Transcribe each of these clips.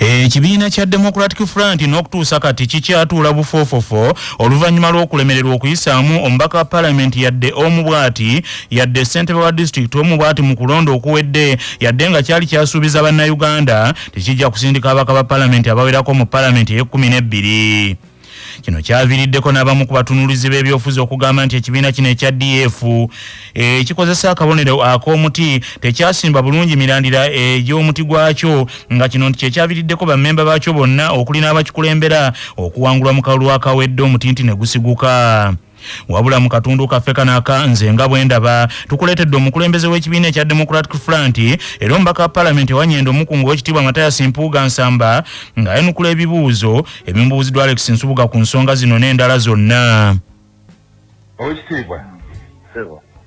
Ekibiina kya Democratic Front n'okutuusa kati kikyatuula bufoofofo oluvannyuma lw'okulemererwa okuyisaamu omubaka wa paalamenti yadde omu bw'ati yadde ssentebe wa disitulikiti omu bw'ati mu kulonda okuwedde yadde nga kyali kyasuubiza bannayuganda tekijja kusindika ababaka ba paalamenti abawerako mu paalamenti ey'e12. Kino kyaviiriddeko n'abamu ku batunuulizi b'ebyobufuzi okugamba nti ekibiina kino ekya DF kikozesa akabonero ak'omuti tekyasimba bulungi mirandira egy'omuti gwakyo, nga kino nti kyekyaviiriddeko bammemba baakyo bonna okuli n'abakikulembera okuwangulwa mu kalulu akawedde omutinti ne gusigguka. Wabula mu katundu kaffe kanaka nze nga bwe ndaba tukuleetedde omukulembeze w'ekibiina ekya Democratic Front era omubaka wa paalamenti Wanyendo Omukungu w'ekitiibwa Mathias Mpuuga Nsamba ng'ayanukula ebibuuzo ebimubuuziddwa Alex Nsubuga ku nsonga zino n'endala zonna. Oweekitiibwa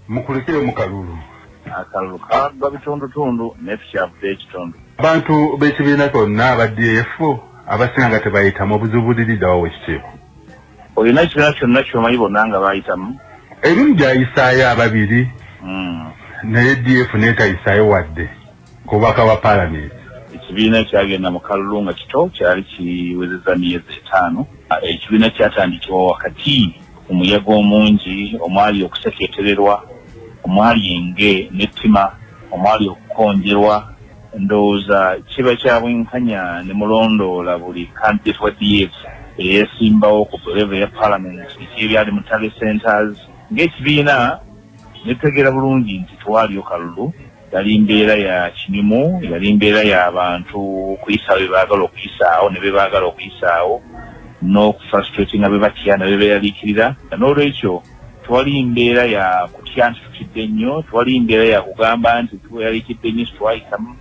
mukulekere mu kalulu. Akalulu kaagwa bitundutundu ne tukyavudde ekitundu. Abantu b'ekibiina kyonna aba DF abasinga nga tebayitamu obuzibuliridde wa Oweekitiibwa. Olina ekibiina kyonna ky'omanyi bonna nga baayitamu? Ebimu gyayisaayo ababiri naye DF neetayisaayo wadde ku bubaka bwa paalamenti. Ekibiina ekyagenda mu kalulu nga kito kyali kiwezezza myezi 5. Ekibiina kyatandikibwa wakati omuyaga omungi, omwali okuseketererwa, omwali enge n'ettima, omwali okukonjerwa. Ndowooza kiba kya bwenkanya ne mulondoola buli candidate wa DF eyesimbawo ku level ya parliament ebyali mu Tale centers. Ng'ekibiina netutegeera bulungi nti twaliyo kalulu, yali mbeera ya kinimu, yali mbeera y'abantu kuyisaawo bye baagala okuyisaawo ne be baagala okuyisaawo n'okufrustratinga be batya ne be beeraliikirira. N'olwekyo twali mbeera ya kutya nti tutidde nnyo, twali mbeera ya kugamba nti tweyaliikidde nnyo sitwayitamu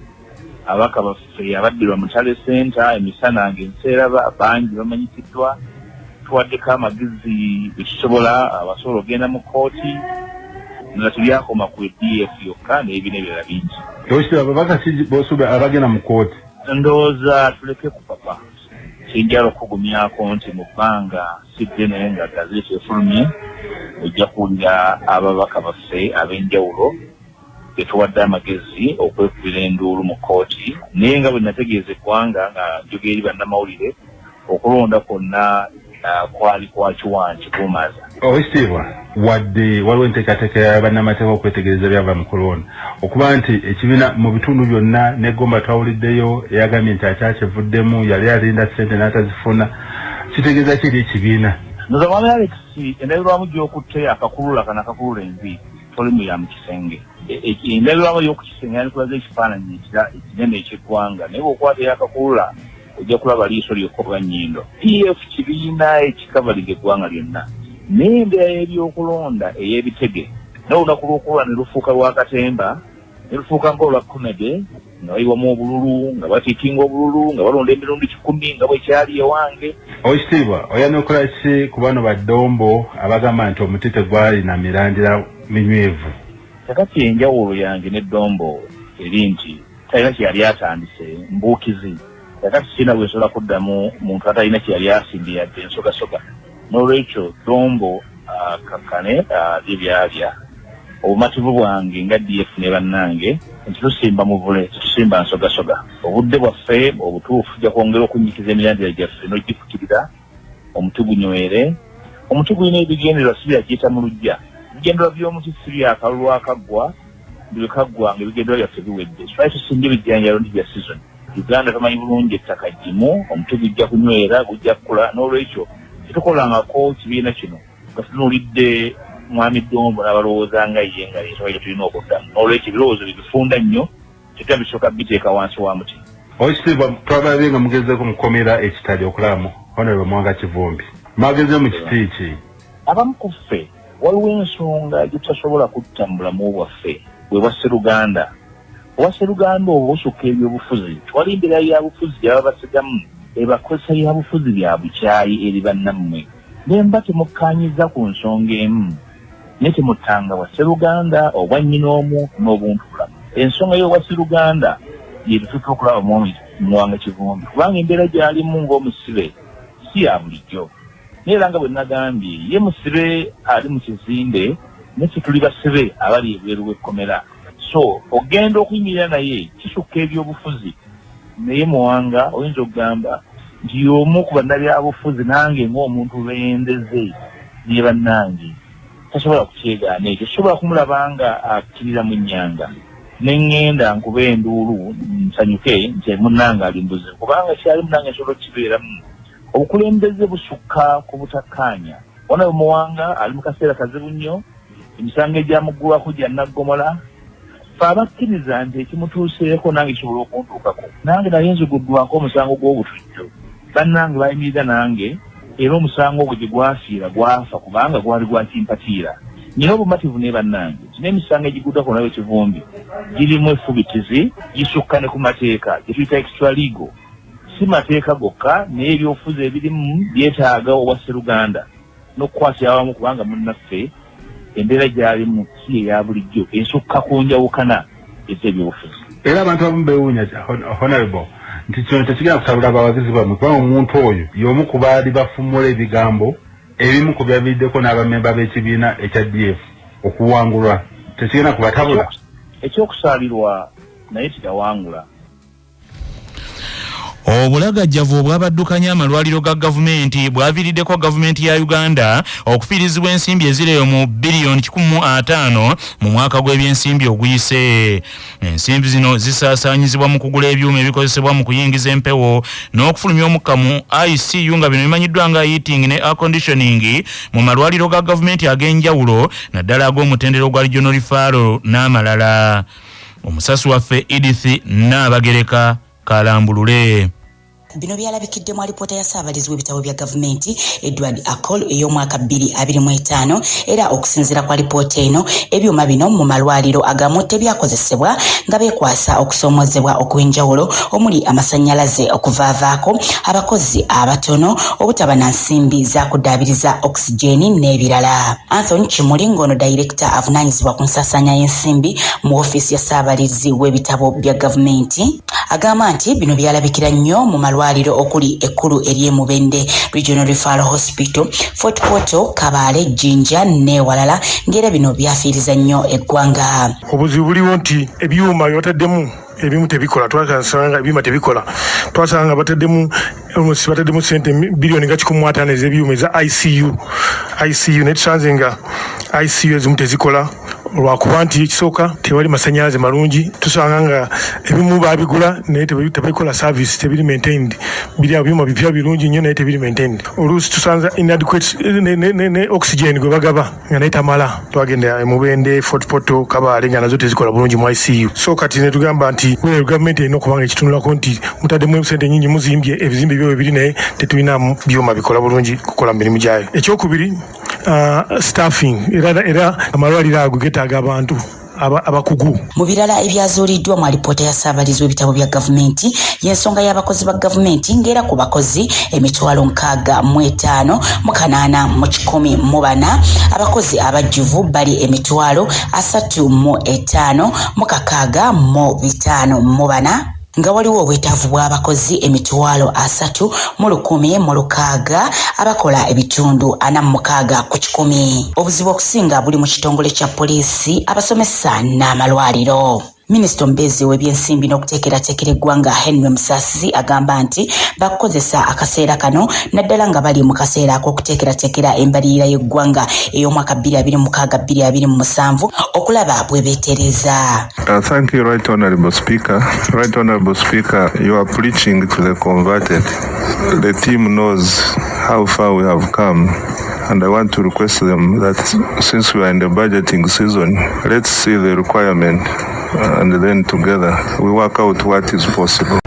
abaka baffe abaddirwa mu Tale Center emisana ng'enseera bangi bamanyikiddwa. Tuwaddeko amagezi bekisobola abasobola okugenda mu kooti nga tubyakoma ku DF yokka n'ebina ebirala bingi. Ababaka b'osuuba abagenda mu kooti? Ndowooza tuleke ku papa kijjala okugumyako nti mu bbanga si ddene nga gazeti efulumye ojja kuwulira ababaka baffe ab'enjawulo betuwadde amagezi okwekubira enduulu mu kooti. Naye nga bwe nategeeza eggwanga nga njoga eri bannamawulire okulonda kwonna kwali kwa kiwangi kumaza. Oweekitiibwa wadde waliwo enteekateeka ya bannamateeka okwetegereza byava mu kulonda okuba nti ekibiina mu bitundu byonna n'eggomba twawuliddeyo eyagambye nti akyakivuddemu yali alinda ssente n'atazifuna, kitegeeza kiri ekibiina? Nze mwami Alex endabirwamu gy'okutte akakulula kana akakulula envi tolimu ya mu kisenge. Endabirwamu y'okukisenge yani kulaza ekifaananyi ekinene eky'eggwanga naye bw'okwatira akakulula ojja kulaba liiso lyokka oba nnyindo. DF kibiina ekikavaliga eggwanga lyonna n'embeera y'ebyokulonda ey'ebitege n'olunaku lw'okulonda ne lufuuka lwakatemba ne lufuuka ng'olwa komede nga bayiwamu obululu nga batiikinga obululu nga balonda emirundi 10 nga bwekyali ewange. Oweekitiibwa oyanukula ki ku bano baddombo abagamba nti omuti tegwalina mirandira minywevu? Kakati enjawulo yange n'eddombo eri nti talina kyeyali atandise mbuukizi. Kakati sina bwe nsobola kuddamu muntu atalina kyeyali asimbye yadde ensogasoga. N'olwekyo dombo kakkane byebyalya obumativu bwange nga DF ne bannange nti tusimba muvule tusimba nsogasoga. Obudde bwaffe obutuufu tujja kwongera okunnyikiza emirandira gyaffe n'ogifukirira omuti gunywere. Omuti gulina ebigendererwa si byagiyita mu luggya. Ebigendererwa by'omuti si byakalulu akaggwa, bwe kaggwa nga ebigendererwa byaffe biwedde. Twali tusimbye ebijjanjalo nti bya season. Uganda tamanyi bulungi ettaka ggimu, omuti gujja kunywera gujja kukula. N'olwekyo tetukolangako kibiina kino nga tunuulidde mwami Dombo n'abalowooza nga ye nga ensonga tulina okuddamu. N'olwekyo ebirowoozo bifunda nnyo tetabisooka biteeka wansi wa muti. Oweekitiibwa twabalabe nga mugezeeko mukomera ekitali okulamu Honorable Mwanga Kivumbi, mwageze mu kiti ki? Abamu ku ffe waliwo ensonga gyetasobola kutta mu bulamu bwaffe bwe bwa Sseruganda. Owa Sseruganda oba osukka ebyobufuzi twali mbeera yabufuzi gy'aba basigamu ebakozesa byabufuzi bya bukyayi eri bannammwe ne mba temukkaanyiza ku nsonga emu ne temuttanga wa Sseruganda obwa nnyinoomu n'obuntubulamu. Ensonga y'owa Sseruganda yetutuuka okulaba Mwanga Kivumbi kubanga embeera gy'alimu ng'omusibe si ya bulijjo. Naye era nga bwe nagambye ye musibe ali mu kizimbe ne ffe tuli basibe abali ebweru w'ekkomera. So ogenda okuyimirira naye kisukka ebyobufuzi naye Muwanga oyinza okugamba nti omu ku bannabyabufuzi nange ng'omuntu beendeze ne bannange tasobola kukyegaana ekyo, sobola kumulaba nga akkirira mu nnyanga neŋŋenda nkuba enduulu nsanyuke nti munnange ali mbuzi kubanga kyali munnange nsobola okukibeeramu. Obukulembeze busukka ku butakkaanya. Ona Muwanga ali mu kaseera kazibu nnyo, emisango egyamuggulwako gya Naggomola, fe abakkiriza nti ekimutuuseeko nange kisobola okuntuukako. Nange naye nziguddwako omusango gw'obutujju. Bannange bayimirira nange era omusango ogwo gye gwafiira gwafa kubanga gwali gwakimpatiira. Nina obumativu ne bannange nti n'emisango egiguddwako nayo ekivumbi girimu effubitizi, gisukka ne ku mateeka gye tuyita extra legal. Si mateeka gokka naye ebyobufuzi ebirimu byetaaga obwa Sseruganda n'okukwasira awamu kubanga munnaffe embeera gy'alimu si eya bulijjo esukka ku njawukana ez'ebyobufuzi. Era abantu abamu beewuunya honorable nti kino tekigenda kusabula bawagizi bamwe kubanga omuntu oyo y'omu ku baali bafumula ebigambo ebimu ku byaviiriddeko n'abamemba b'ekibiina ekya DF okuwangulwa, tekigenda kubatabula. Ekyokusaalirwa naye kigawangula. Obulagajjavu obwabaddukanya amalwaliro ga gavumenti bwaviiriddeko gavumenti ya Uganda okufiirizibwa ensimbi eziriyo mu biliyoni 150 mu mwaka gw'ebyensimbi oguyise. Ensimbi zino zisaasaanyizibwa mu kugula ebyuma ebikozesebwa mu kuyingiza empewo n'okufulumya omukka mu ICU nga bino bimanyiddwa nga heating ne air conditioning mu malwaliro ga gavumenti ag'enjawulo naddala ag'omutendera ogwa Regional Referral n'amalala. Omusasi waffe Edith Naabagereka Kalambulule. Bino byalabikidde mu alipoota ya Ssaabalizi w'ebitabo bya gavumenti Edward Akol ey'omwaka 2025 era okusinziira kwa alipoota eno ebyuma bino mu malwaliro agamu tebyakozesebwa nga beekwasa okusoomozebwa okw'enjawulo omuli amasannyalaze okuvaavaako, abakozi abatono, obutaba na nsimbi za kuddaabiriza oxygeni n'ebirala. Anthony Kimuli ng'ono dayirekita avunaanyizibwa ku nsaasaanya y'ensimbi mu ofiisi ya Ssaabalizi w'ebitabo bya gavumenti agamba nti bino byalabikira nnyo mu malwaliro okuli ekkulu ery'Emubende Regional Referral Hospital, Fort Portal, Kabale, Jinja n'ewalala ng'era bino byafiiriza nnyo eggwanga. Obuzibu buliwo nti ebyuma byataddemu ebimu tebikola, twasanga ebyuma tebikola, twasanga bataddemu sente biliyoni nga 15 ez'ebyuma eza ICU ne tusanze nga ICU ezimu tezikola lwakuba nti ekisooka tewali masannyalaze malungi, tusanga nga ebimu babigula naye tebikola service, tebiri maintained, biri ebyuma bipya birungi nnyo naye tebiri maintained. Oluusi tusanza inadequate ne oxygen gwe bagaba nga naye tamala, twagenda Emubende, Fort Portal, Kabale nga nazo tezikola bulungi mu ICU. So kati ne tugamba nti gavumenti erina okuba nga ekitunulako nti mutaddemu sente nnyingi, muzimbye ebizimbe byo bibiri naye tetulinamu byuma bikola bulungi kukola mirimu gyayo. Ekyokubiri staffing era amalwaliro ago getaaga abantu abakugu. Mu birala ebyazuuliddwa mu alipoota ya Ssaabalizi w'ebitabo bya gavumenti y'ensonga y'abakozi ba gavumenti ng'era ku bakozi 65 mu 814 abakozi abajjuvu bali 35 mu 654 nga waliwo obwetaavu bw'abakozi 300 mu 1,600 abakola ebitundu 46 ku 100. Obuzibu okusinga buli mu kitongole kya poliisi, abasomesa n'amalwaliro. Minisita omubeezi w'ebyensimbi n'okuteekerateekera eggwanga Henry Musasizi agamba nti bakukozesa akaseera kano naddala nga bali mu kaseera ak'okuteekerateekera embalirira y'eggwanga ey'omwaka 2026-2027 okulaba bwe beetereza. Thank you, Right Honorable Speaker. Right Honorable Speaker, you are preaching to the converted. The team knows how far we have come. And I want to request them that since we are in the budgeting season, let's see the requirement and then together we work out what is possible.